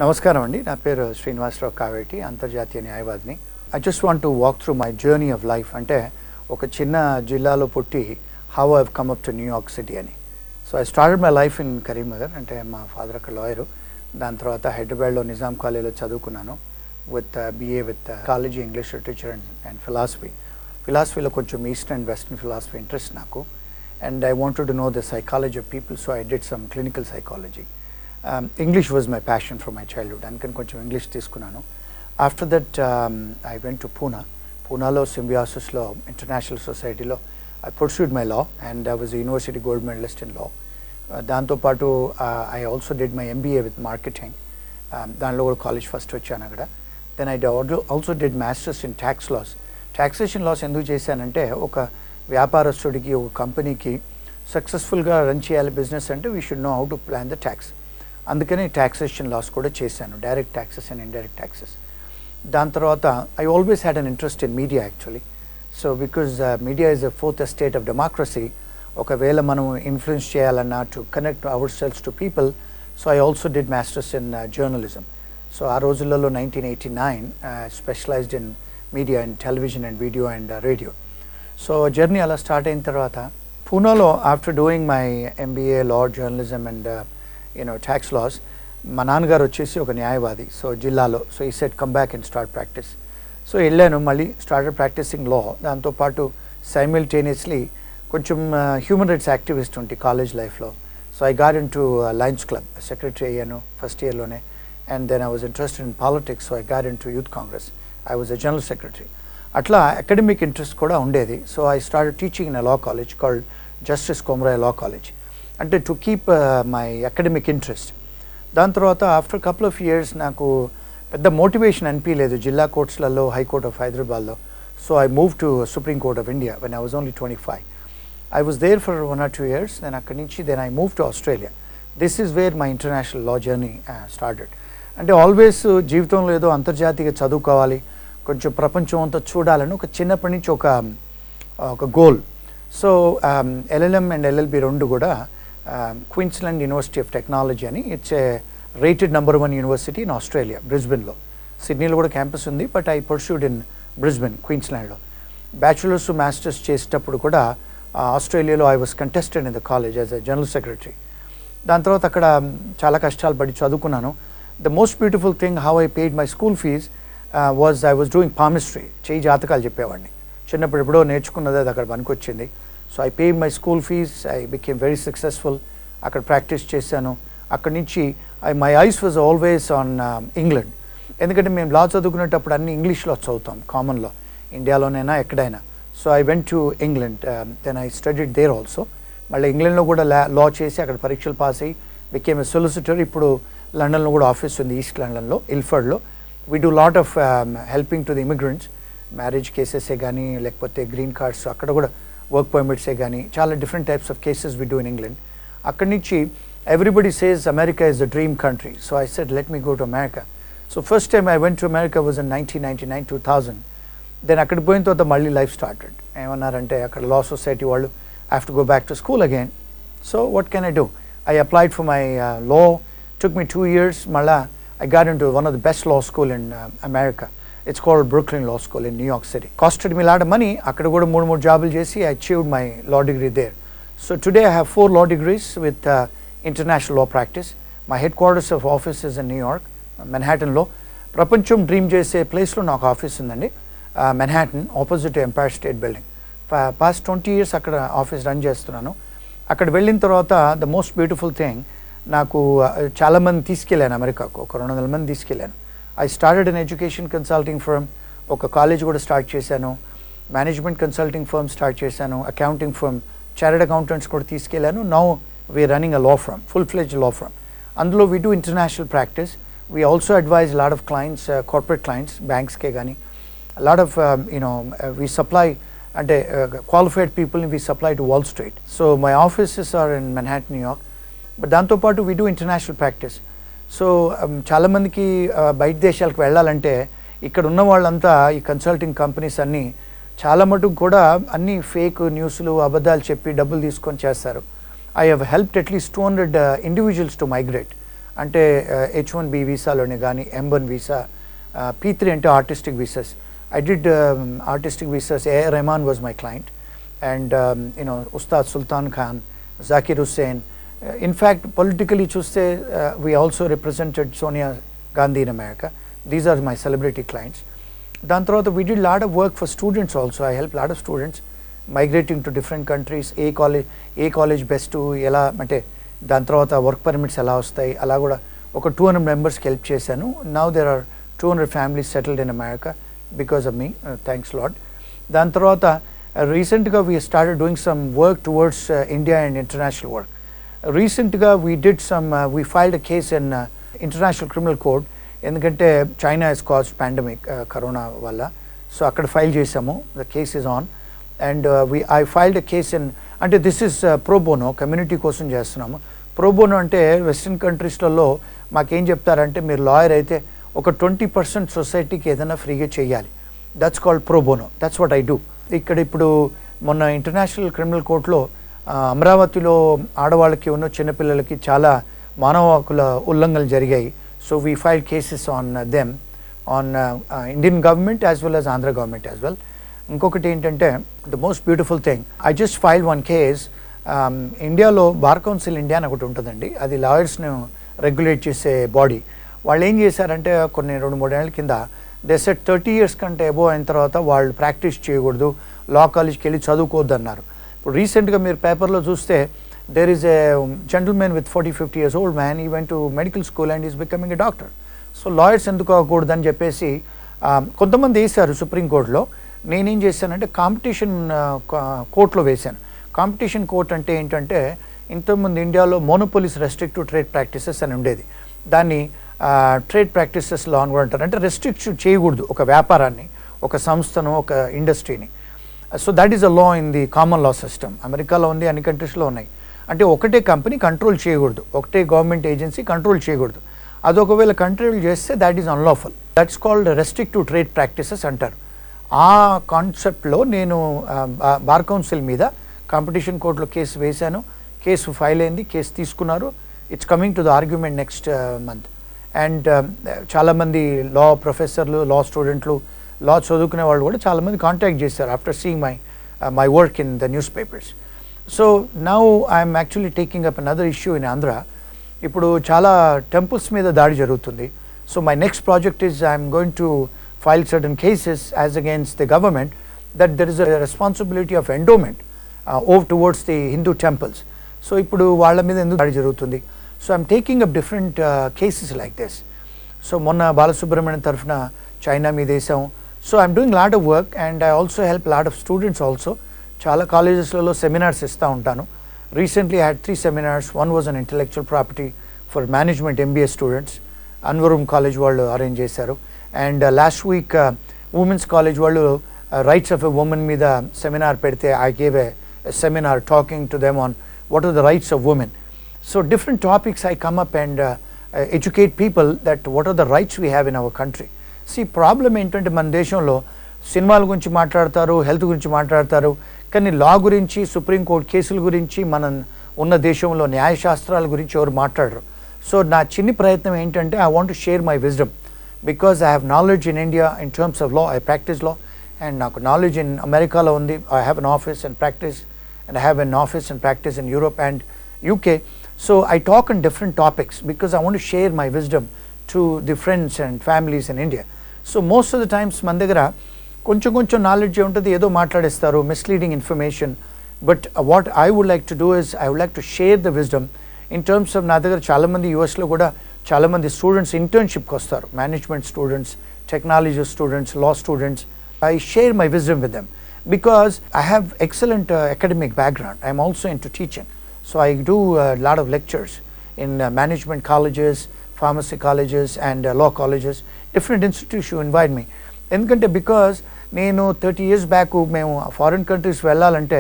నమస్కారం అండి. నా పేరు శ్రీనివాసరావు కావేటి, అంతర్జాతీయ న్యాయవాదిని. I just want to walk through my journey of life. అంటే ఒక చిన్న జిల్లాలో పుట్టి how I have come up to New York city అని. So I started my life in Karimnagar. అంటే మా ఫాదర్ అక్కడ లాయరు. దాని తర్వాత హైదరాబాద్లో నిజాం కాలేజీలో చదువుకున్నాను with BA with college English literature and philosophy. ఫిలాసఫీలో కొంచెం eastern and western philosophy interest నాకు. And I wanted to know the psychology of people, so I did some clinical psychology. English was my passion from my childhood. అందుకని కొంచెం English తీసుకున్నాను. After that I went to పూనాలో సింబియాసిస్లో international సొసైటీలో I pursued my law and I was university gold medalist in law. దాంతోపాటు I also did my MBA with marketing. దానిలో కూడా college first వచ్చాను అక్కడ. Then I also did masters in tax laws. Taxation laws ఎందుకు చేశానంటే, ఒక వ్యాపారస్తుడికి, ఒక కంపెనీకి సక్సెస్ఫుల్గా రన్ చేయాలి బిజినెస్ అంటే we should know how to plan the tax. అందుకని ట్యాక్సేషన్ లాస్ కూడా చేశాను, direct taxes and indirect taxes. దాని తర్వాత I always had an interest in media actually. So because media is a fourth estate of democracy. ఒకవేళ మనం influence చేయాలన్నా to connect ourselves to people, so I also did masters in journalism. So ఆ రోజులలో 1989 specialized in media and television and video and radio. So journey అలా start అయిన తర్వాత పూనాలో after doing my MBA law, journalism and tax laws, మా నాన్నగారు వచ్చేసి ఒక న్యాయవాది సో జిల్లాలో. So he said come back and start practice. So వెళ్ళాను, మళ్ళీ స్టార్టెడ్ ప్రాక్టీసింగ్ లా. దాంతోపాటు సైమిల్టేనియస్లీ కొంచెం హ్యూమన్ రైట్స్ యాక్టివిస్ట్ ఉంటే కాలేజ్ లైఫ్లో. So I got in to Lions Club, secretary అయ్యాను ఫస్ట్ ఇయర్లోనే. And then I was interested in politics, so I got in to youth Congress. I was a general secretary. అట్లా academic interest కూడా ఉండేది. So I started teaching in a law college called Justice Komaraya law college, అంటే to keep my academic interest. దాని తర్వాత after couple of years నాకు పెద్ద motivation అనిపించలేదు జిల్లా కోర్ట్స్లలో, హైకోర్ట్ ఆఫ్ హైదరాబాద్లో. So I move to supreme court of India when I was only 25. I was there for 1 or 2 years. Then అక్కడి నుంచి then I move to Australia. This is where my international law journey started. అంటే always జీవితంలో ఏదో అంతర్జాతీయంగా చదువుకోవాలి, కొంచెం ప్రపంచం అంతా చూడాలని ఒక చిన్నప్పటి నుంచి ఒక goal. So LLM and LLB రెండు కూడా క్వీన్స్లాండ్ యూనివర్సిటీ ఆఫ్ టెక్నాలజీ అని, it's a rated number 1 university in Australia, బ్రిస్బెన్లో. సిడ్నీలో కూడా క్యాంపస్ ఉంది, but I pursued in Brisbane, క్వీన్స్లాండ్లో. బ్యాచులర్స్ మాస్టర్స్ చేసేటప్పుడు కూడా ఆస్ట్రేలియాలో I was contested in the college as a general secretary. దాని తర్వాత అక్కడ చాలా కష్టాలు పడి చదువుకున్నాను. The most beautiful thing how I paid my school fees was I was doing palmistry. చేయి జాతకాలు చెప్పేవాడిని. చిన్నప్పుడు ఎప్పుడో నేర్చుకున్నది అది అక్కడ పనికొచ్చింది. So I paid my school fees. I became very successful. అక్కడ ప్రాక్టీస్ చేశాను. అక్కడి నుంచి my eyes was always on England. ఎందుకంటే మేము లా చదువుకునేటప్పుడు అన్ని ఇంగ్లీష్లో చదువుతాం, కామన్లో, ఇండియాలోనైనా ఎక్కడైనా. So I went to England. Then I studied there also. మళ్ళీ ఇంగ్లాండ్లో కూడా లా చేసి అక్కడ పరీక్షలు పాస్ అయ్యి బికేమ్ ఎ సొలిసిటర్. ఇప్పుడు లండన్లో కూడా ఆఫీస్ ఉంది, ఈస్ట్ లండన్లో, ఇల్ఫర్డ్లో. We do lot of helping to the immigrants, marriage కేసెసే కానీ, లేకపోతే గ్రీన్ కార్డ్స్, అక్కడ కూడా వర్క్ పర్మిట్సే కానీ, చాలా different types of cases we do in England. అక్కడి నుంచి everybody says America is the dream country. So I said let me go to America. So first time I went to America was in 1999, 2000. Then అక్కడికి పోయిన తర్వాత మళ్ళీ life started. ఏమన్నారంటే అక్కడ law society వాళ్ళు I have to go back to school again. So what can I do? I applied for my law. Took me 2 years. మళ్ళా I got in to one of the best law school in America. It's called Brooklyn Law School in New York City. Costed me a lot of money. అక్కడ కూడా 3 జాబులు చేసి I achieved my law degree there. So today I have 4 law degrees with international law practice. My headquarters of office is in New York, Manhattanలో. ప్రపంచం dream చేసే ప్లేస్లో నాకు office ఉందండి, Manhattan, opposite Empire State Building. Past 20 years అక్కడ office run చేస్తున్నాను. అక్కడ వెళ్ళిన తర్వాత ద మోస్ట్ బ్యూటిఫుల్ థింగ్, నాకు చాలామంది తీసుకెళ్ళాను అమెరికాకు, ఒక 200 మంది తీసుకెళ్ళాను. I started an education consulting firm, ఒక కాలేజ్ కూడా స్టార్ట్ చేశాను, మేనేజ్మెంట్ కన్సల్టింగ్ ఫర్మ్ స్టార్ట్ చేశాను, అకౌంటింగ్ ఫర్మ్, చార్టర్డ్ అకౌంటెంట్స్ కూడా తీసుకెళ్ళాను. Now we are running a law firm, full fledged law firm. అందులో we do international practice. We also advise lot of clients, corporate clients, బ్యాంక్స్కే కానీ, lot of we supply, అంటే qualified పీపుల్ని we supply to Wall Street. So my offices are in Manhattan, New York. But దాంతోపాటు we do international practice. So చాలామందికి బయట దేశాలకు వెళ్ళాలంటే ఇక్కడ ఉన్న వాళ్ళంతా ఈ కన్సల్టింగ్ కంపెనీస్ అన్నీ చాలా మటుకు కూడా అన్ని ఫేక్ న్యూస్లు, అబద్ధాలు చెప్పి డబ్బులు తీసుకొని చేస్తారు. I have helped at least 200 individuals to migrate. అంటే H1B వీసాలోనే కానీ M1 వీసా, P3 అంటే artistic visas. I did artistic visas. A.R. Rahman was my client, and Ustad Sultan Khan, Zakir Hussain. In fact, politically chuste, we also represented Sonia Gandhi in America. These are my celebrity clients. Dan tarvata we did a lot of work for students also. I helped a lot of students migrating to different countries. A college best to ela ante dan tarvata work permits ela vastayi ala kuda oka 200 members ki help chesanu. Now there are 200 families settled in America because of me. Thanks Lord. Dan tarvata recently we started doing some work towards India and international work. Recently we filed a case in International Criminal Court ఎందుకంటే China has caused pandemic corona వల్ల. So అక్కడ file చేసాము. The case is on and I filed a case in, అంటే this is pro bono, community కోసం చేస్తున్నాము. Pro bono అంటే western కంట్రీస్లలో మాకేం చెప్తారంటే మీరు లాయర్ అయితే ఒక 20% సొసైటీకి ఏదైనా ఫ్రీగా చేయాలి. That's called pro bono. That's what I do. ఇక్కడ ఇప్పుడు మొన్న ఇంటర్నేషనల్ క్రిమినల్ కోర్టులో అమరావతిలో ఆడవాళ్ళకి ఉన్న చిన్నపిల్లలకి చాలా మానవ హక్కుల ఉల్లంఘనలు జరిగాయి. So we filed cases on them, on Indian government as well as Andhra government as well. Inkokati entante, the most beautiful thing, I just filed one case. India lo Bar Council India అని ఒకటి ఉంటుందండి. అది లాయర్స్ను regulate చేసే body. వాళ్ళు ఏం చేశారంటే కొన్ని 2-3 ఏళ్ళ కింద దే సెట్ 30 years కంటే అబోవ్ అయిన తర్వాత వాళ్ళు ప్రాక్టీస్ చేయకూడదు, లా కాలేజ్కి వెళ్ళి చదువుకోవద్దు అన్నారు. ఇప్పుడు రీసెంట్గా మీరు పేపర్లో చూస్తే there is a gentleman with 40-50 years old man, he went to medical school and he is becoming a doctor. So lawyers ఎందుకు అవ్వకూడదని చెప్పేసి కొంతమంది వేశారు సుప్రీంకోర్టులో. నేనేం చేశానంటే కాంపిటీషన్ కోర్టులో వేశాను. కాంపిటీషన్ కోర్ట్ అంటే ఏంటంటే ఇంతకుముందు ఇండియాలో మోనోపోలీస్ రెస్ట్రిక్టివ్ ట్రేడ్ ప్రాక్టీసెస్ అని ఉండేది. దాన్ని ట్రేడ్ ప్రాక్టీసెస్ లా అని కూడా అంటారు. అంటే రెస్ట్రిక్ట్ చేయకూడదు ఒక వ్యాపారాన్ని, ఒక సంస్థను, ఒక ఇండస్ట్రీని. So that is a law in the common law system. అమెరికాలో ఉంది, అన్ని కంట్రీస్లో ఉన్నాయి. అంటే ఒకటే కంపెనీ కంట్రోల్ చేయకూడదు, ఒకటే గవర్నమెంట్ ఏజెన్సీ కంట్రోల్ చేయకూడదు. అది ఒకవేళ కంట్రోల్ చేస్తే that is unlawful. That's called restrictive trade practices అంటారు. ఆ కాన్సెప్ట్లో నేను బార్ కౌన్సిల్ మీద కాంపిటీషన్ కోర్టులో కేసు వేశాను. కేసు ఫైల్ అయింది, కేసు తీసుకున్నారు. It's coming to the argument next month. And చాలామంది లా ప్రొఫెసర్లు, లా స్టూడెంట్లు, లా చదువుకునే వాళ్ళు కూడా చాలామంది కాంటాక్ట్ చేశారు after seeing my work in the news papers. So now I'm actually taking up another issue in Andhra. ఇప్పుడు చాలా టెంపుల్స్ మీద దాడి జరుగుతుంది. So my next project is I'm going to file certain cases as against the government that there is a responsibility of endowment over towards the Hindu temples. So ఇప్పుడు వాళ్ళ మీద ఎందుకు దాడి జరుగుతుంది? So I'm taking up different cases like this. So మొన్న బాలసుబ్రహ్మణ్యం తరఫున China మీద వేసాం. So I'm doing lot of work and I also help lot of students also. చాలా కాలేజెస్లలో సెమినార్స్ ఇస్తూ ఉంటాను. Recently I had 3 seminars. One was on intellectual property for management MBA students. అన్వరూమ్ college వాళ్ళు arrange చేశారు. And last week women's college వాళ్ళు rights of a women మీద seminar పెడితే I gave a seminar talking to them on what are the rights of women. So different topics I come up and educate people that what are the rights we have in our country. See problem ఏంటంటే మన దేశంలో సినిమాల గురించి మాట్లాడతారు, health గురించి మాట్లాడతారు, కానీ లా గురించి, సుప్రీంకోర్టు కేసుల గురించి, మనం ఉన్న దేశంలో న్యాయశాస్త్రాల గురించి ఎవరు మాట్లాడరు. సో నా చిన్ని ప్రయత్నం ఏంటంటే I want to share my wisdom because I have knowledge in India in terms of law. I practice law and నాకు నాలెడ్జ్ ఇన్ అమెరికాలో ఉంది. I have an office and practice and I have an office and practice in Europe and UK. So I talk on different topics because I want to share my wisdom to the friends and families in India. So most of the times మన దగ్గర కొంచెం knowledge ఉంటుంది, ఏదో మాట్లాడేస్తారు, misleading information. But what I would like to do is I would like to share the wisdom in terms of. నా దగ్గర చాలామంది యూఎస్లో కూడా చాలామంది స్టూడెంట్స్ ఇంటర్న్షిప్కి వస్తారు, management students, technology students, law students. I share my wisdom with them because I have excellent academic background. I am also into teaching. So I do a lot of lectures in management colleges, pharmacy colleges and law colleges. Different institutions invite me. ఎందుకంటే because నేను 30 years back మేము foreign countries వెళ్ళాలంటే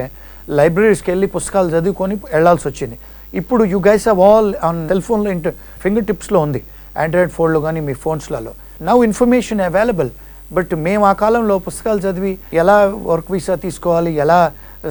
లైబ్రరీస్కి వెళ్ళి పుస్తకాలు చదువుకొని వెళ్ళాల్సి వచ్చింది. ఇప్పుడు you guys have all on cell ఫోన్లో ఫింగర్ టిప్స్లో ఉంది, ఆండ్రాయిడ్ ఫోన్లో కానీ మీ ఫోన్స్లలో. Now information available. బట్ మేము ఆ కాలంలో పుస్తకాలు చదివి ఎలా వర్క్ వీసా తీసుకోవాలి, ఎలా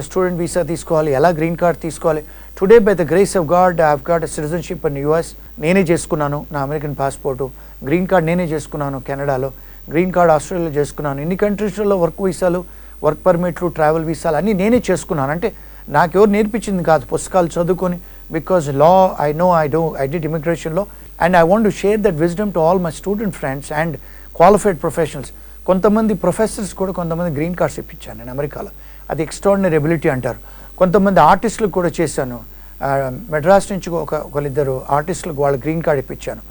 స్టూడెంట్ వీసా తీసుకోవాలి, ఎలా గ్రీన్ కార్డ్ తీసుకోవాలి, today by the grace of God I have got a citizenship in US. నేనే చేసుకున్నాను నా అమెరికన్ పాస్పోర్టు. గ్రీన్ కార్డ్ నేనే చేసుకున్నాను కెనడాలో. గ్రీన్ కార్డ్ ఆస్ట్రేలియాలో చేసుకున్నాను. ఇన్ని కంట్రీస్లలో వర్క్ వీసాలు, వర్క్ పర్మిట్లు, ట్రావెల్ వీసాలు అన్నీ నేనే చేసుకున్నాను. అంటే నాకెవరు నేర్పించింది కాదు, పుస్తకాలు చదువుకొని. Because law I did immigration law and I want to share that wisdom to all my student friends and qualified professionals. కొంతమంది ప్రొఫెసర్స్ కూడా కొంతమంది గ్రీన్ కార్డ్స్ ఇప్పించాను నేను అమెరికాలో. అది ఎక్స్ట్రాడినరీ ఎబిలిటీ అంటారు. కొంతమంది ఆర్టిస్టులకు కూడా చేశాను. మెడ్రాస్ నుంచి ఒకరిద్దరు ఆర్టిస్టులకు వాళ్ళ గ్రీన్ కార్డ్ ఇప్పించాను.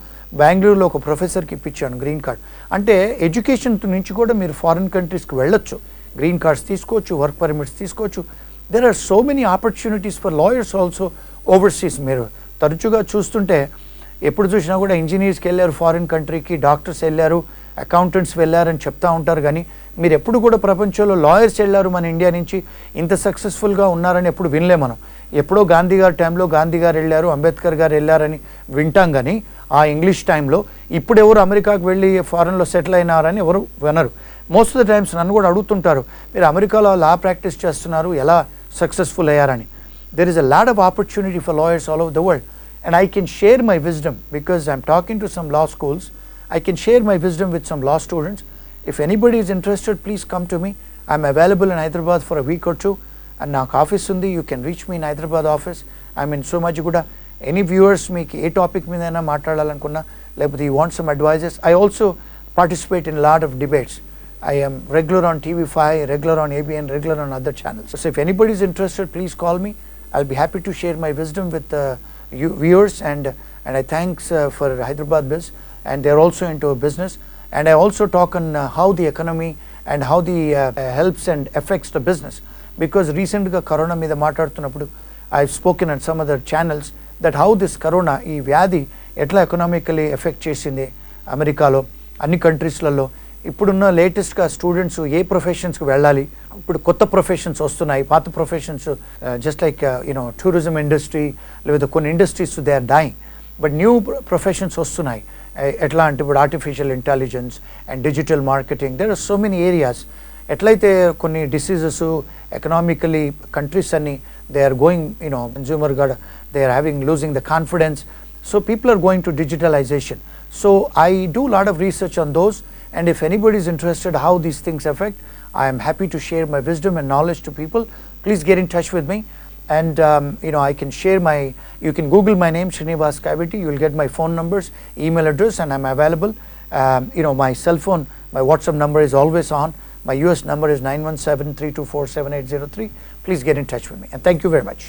బెంగళూరులో ఒక ప్రొఫెసర్కి ఇప్పించాను గ్రీన్ కార్డ్. అంటే ఎడ్యుకేషన్ నుంచి కూడా మీరు ఫారిన్ కంట్రీస్కి వెళ్ళొచ్చు, గ్రీన్ కార్డ్స్ తీసుకోవచ్చు, వర్క్ పర్మిట్స్ తీసుకోవచ్చు. There are so many opportunities for lawyers also overseas. మీరు తరచుగా చూస్తుంటే ఎప్పుడు చూసినా కూడా ఇంజనీర్స్కి వెళ్ళారు ఫారిన్ కంట్రీకి, డాక్టర్స్ వెళ్ళారు, అకౌంటెంట్స్ వెళ్ళారని చెప్తా ఉంటారు. కానీ మీరు ఎప్పుడు కూడా ప్రపంచంలో లాయర్స్ వెళ్ళారు మన ఇండియా నుంచి ఇంత సక్సెస్ఫుల్గా ఉన్నారని ఎప్పుడు వినలే మనం. ఎప్పుడో గాంధీ గారి టైంలో గాంధీ గారు వెళ్ళారు, అంబేద్కర్ గారు వెళ్ళారని వింటాం. కానీ ఆ ఇంగ్లీష్ టైంలో ఇప్పుడు ఎవరు అమెరికాకు వెళ్ళి ఫారెన్లో సెటిల్ అయినారని ఎవరు వినరు. మోస్ట్ ఆఫ్ ద టైమ్స్ నన్ను కూడా అడుగుతుంటారు, మీరు అమెరికాలో లా ప్రాక్టీస్ చేస్తున్నారు, ఎలా సక్సెస్ఫుల్ అయ్యారని. There is a lot of opportunity for lawyers all over the world and I can share my wisdom because I'm talking to some law schools. I can share my wisdom with some law students. If anybody is interested, please come to me. I'm available in Hyderabad for a week or two. And నాకు office ఉంది. You can reach me in Hyderabad office. I'm in Somajiguda. Any viewers మీకు ఏ topic మీదైనా మాట్లాడాలనుకున్నా లేకపోతే you want some advices. I also participate in a lot of debates. I am regular on TV5, regular on ABN, regular on other channels. So if anybody is interested, please call me. I'll be happy to share my wisdom with you viewers, and I thanks for Hyderabad Biz, and they're also into business. And I also talk on how the economy and how the helps and affects the business. Because recently corona meeda maatladutunnappudu I've spoken on some other channels that how this corona ee vyadi etla economically affect chesindi అమెరికాలో అన్ని కంట్రీస్లలో. ఇప్పుడున్న లేటెస్ట్గా students ఏ ప్రొఫెషన్స్కి వెళ్ళాలి, ఇప్పుడు కొత్త professions వస్తున్నాయి, పాత professions just like tourism industry లేదా కొన్ని industries they are dying, but new professions వస్తున్నాయి. ఎట్లా అంటే ఇప్పుడు artificial intelligence and digital marketing, there are so many areas. ఎట్లయితే కొన్ని డిసీజెస్ ఎకనామికలీ కంట్రీస్ అన్ని దే ఆర్ గోయింగ్ కన్జ్యూమర్ కూడా they are having losing the confidence. So people are going to digitalization. So I do a lot of research on those, and if anybody is interested how these things affect, I am happy to share my wisdom and knowledge to people. Please get in touch with me, and I can share you can Google my name, Srinivas Kaviti. You will get my phone numbers, email address, and I'm available. My cell phone, my WhatsApp number is always on. My US number is 917-324-7803. Please get in touch with me, and thank you very much.